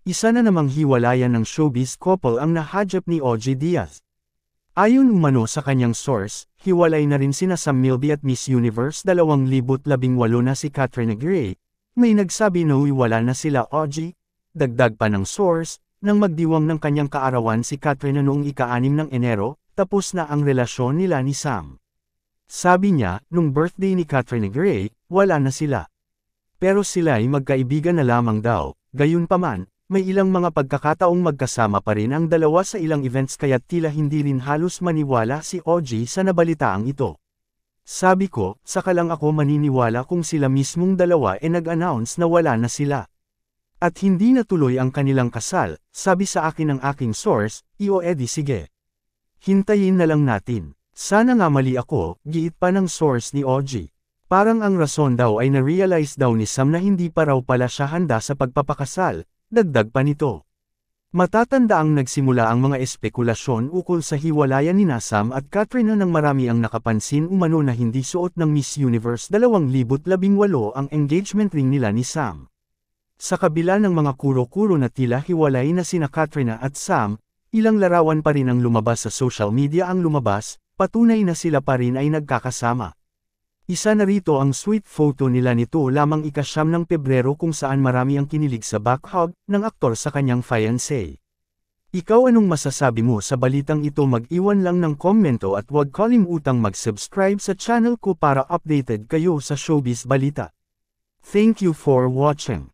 Isa na namang hiwalayan ng showbiz couple ang nahadyap ni OG Diaz. Ayon umano sa kanyang source, hiwalay na rin sina Sam Milby at Miss Universe 2018 na si Katrina Gray. May nagsabi na wala na sila OG. Dagdag pa ng source, nang magdiwang ng kanyang kaarawan si Katrina noong ika-6 ng Enero, tapos na ang relasyon nila ni Sam. Sabi niya, nung birthday ni Katrina Gray, wala na sila. Pero sila ay magkaibigan na lamang daw. Gayunpaman, may ilang mga pagkakataong magkasama pa rin ang dalawa sa ilang events kaya tila hindi rin halos maniwala si OG sa nabalitaang ito. Sabi ko, saka lang ako maniniwala kung sila mismong dalawa nag-announce na wala na sila. At hindi natuloy ang kanilang kasal, sabi sa akin ng aking source, edi sige. Hintayin na lang natin. Sana nga mali ako, giit pa ng source ni OG. Parang ang rason daw ay na-realize daw ni Sam na hindi pa raw pala siya handa sa pagpapakasal, dagdag pa nito. Matatanda ang nagsimula ang mga espekulasyon ukol sa hiwalayan ni Sam at Katrina nang marami ang nakapansin umano na hindi suot ng Miss Universe 2018 ang engagement ring nila ni Sam. Sa kabila ng mga kuro-kuro na tila hiwalay na sina Katrina at Sam, ilang larawan pa rin ang lumabas sa social media ang lumabas, patunay na sila pa rin ay nagkakasama. Isa na rito ang sweet photo nila nito lamang ika-9 ng Pebrero kung saan marami ang kinilig sa backhug ng aktor sa kanyang fiancé. Ikaw anong masasabi mo sa balitang ito? Mag-iwan lang ng komento at huwag kalimutang mag-subscribe sa channel ko para updated kayo sa showbiz balita. Thank you for watching.